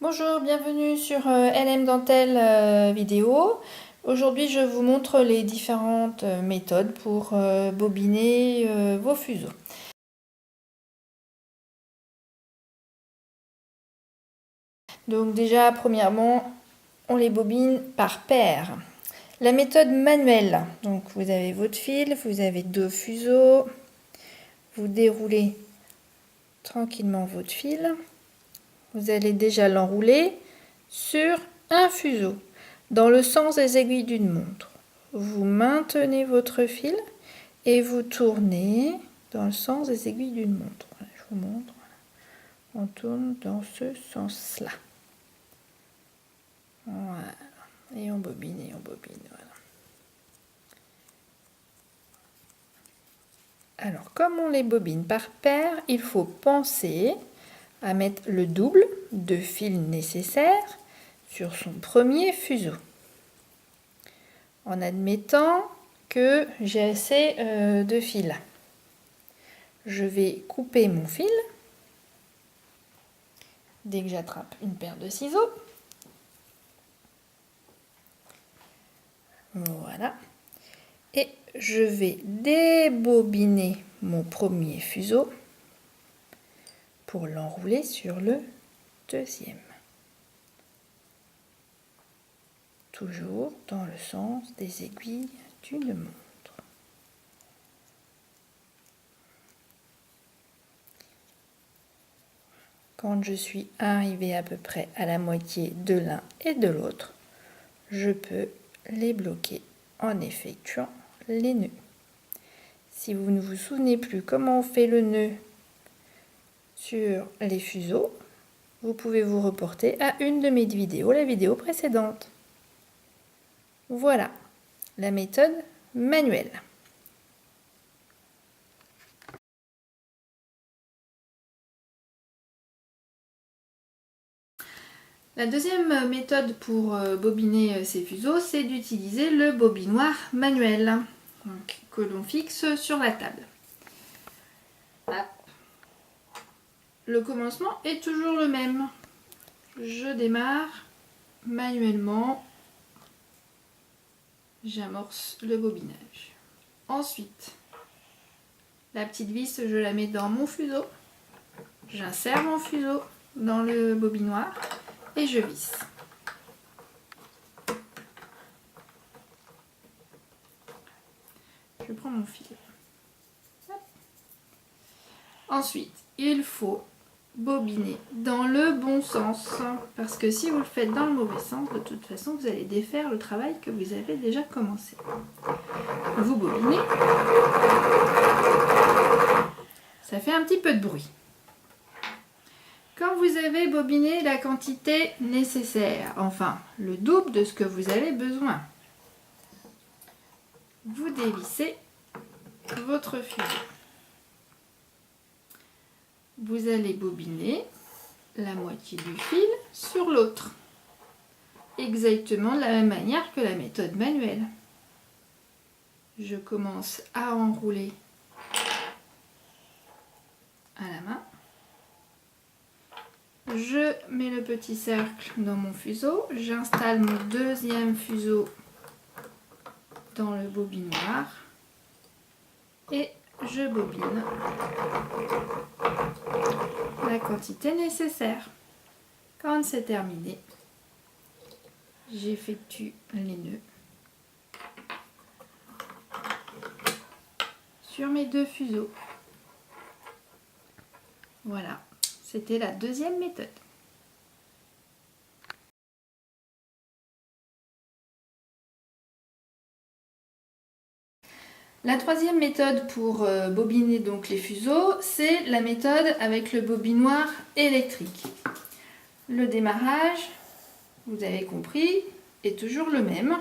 Bonjour, bienvenue sur LM Dentelle vidéo. Aujourd'hui, je vous montre les différentes méthodes pour bobiner vos fuseaux. Donc déjà, premièrement, on les bobine par paire. La méthode manuelle. Donc vous avez votre fil, vous avez deux fuseaux. Vous déroulez tranquillement votre fil. Vous allez déjà l'enrouler sur un fuseau dans le sens des aiguilles d'une montre. Vous maintenez votre fil et vous tournez dans le sens des aiguilles d'une montre. Voilà, je vous montre. On tourne dans ce sens-là. Voilà. Et on bobine et on bobine. Voilà. Alors, comme on les bobine par paire, il faut penser à mettre le double de fil nécessaire sur son premier fuseau. En admettant que j'ai assez de fil. Je vais couper mon fil dès que j'attrape une paire de ciseaux. Voilà. Et je vais débobiner mon premier fuseau pour l'enrouler sur le deuxième. Toujours dans le sens des aiguilles d'une montre. Quand je suis arrivée à peu près à la moitié de l'un et de l'autre, je peux les bloquer en effectuant les nœuds. Si vous ne vous souvenez plus comment on fait le nœud sur les fuseaux, vous pouvez vous reporter à une de mes vidéos, la vidéo précédente. Voilà la méthode manuelle. La deuxième méthode pour bobiner ces fuseaux, c'est d'utiliser le bobinoir manuel que l'on fixe sur la table. Hop. Le commencement est toujours le même. Je démarre manuellement, j'amorce le bobinage. Ensuite, la petite vis, je la mets dans mon fuseau, j'insère mon fuseau dans le bobinoir et je visse. Je prends mon fil. Hop. Ensuite, il faut bobiner dans le bon sens, parce que si vous le faites dans le mauvais sens, de toute façon, vous allez défaire le travail que vous avez déjà commencé. Vous bobinez. Ça fait un petit peu de bruit. Quand vous avez bobiné la quantité nécessaire, enfin le double de ce que vous avez besoin, vous dévissez votre fuseau. Vous allez bobiner la moitié du fil sur l'autre, exactement de la même manière que la méthode manuelle. Je commence à enrouler à la main. Je mets le petit cercle dans mon fuseau, j'installe mon deuxième fuseau dans le bobinoir et je bobine la quantité nécessaire. Quand c'est terminé, j'effectue les nœuds sur mes deux fuseaux. Voilà, c'était la deuxième méthode. La troisième méthode pour bobiner donc les fuseaux, c'est la méthode avec le bobinoir électrique. Le démarrage, vous avez compris, est toujours le même.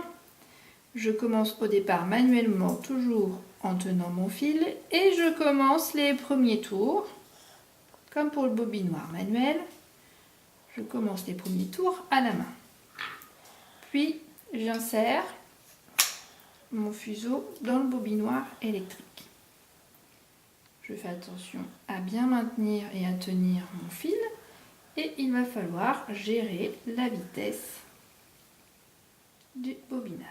Je commence au départ manuellement, toujours en tenant mon fil, et je commence les premiers tours, comme pour le bobinoir manuel, je commence les premiers tours à la main. Puis j'insère mon fuseau dans le bobinoir électrique. Je fais attention à bien maintenir et à tenir mon fil Et il va falloir gérer la vitesse du bobinage.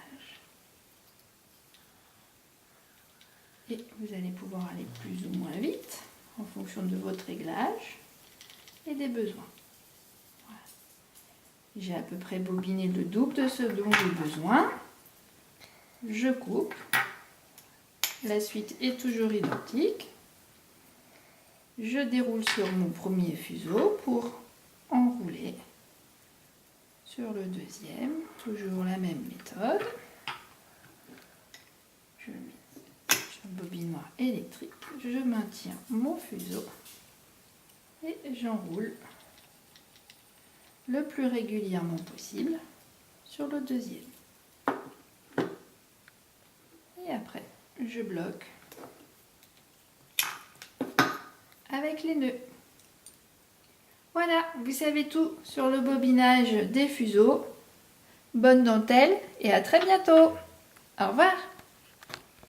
Et vous allez pouvoir aller plus ou moins vite en fonction de votre réglage et des besoins. Voilà. J'ai à peu près bobiné le double de ce dont j'ai besoin. Je coupe. La suite est toujours identique. Je déroule sur mon premier fuseau pour enrouler sur le deuxième. Toujours la même méthode. Je mets sur le bobinoir électrique. Je maintiens mon fuseau et j'enroule le plus régulièrement possible sur le deuxième. Et après, je bloque avec les nœuds. Voilà, vous savez tout sur le bobinage des fuseaux. Bonne dentelle et à très bientôt. Au revoir.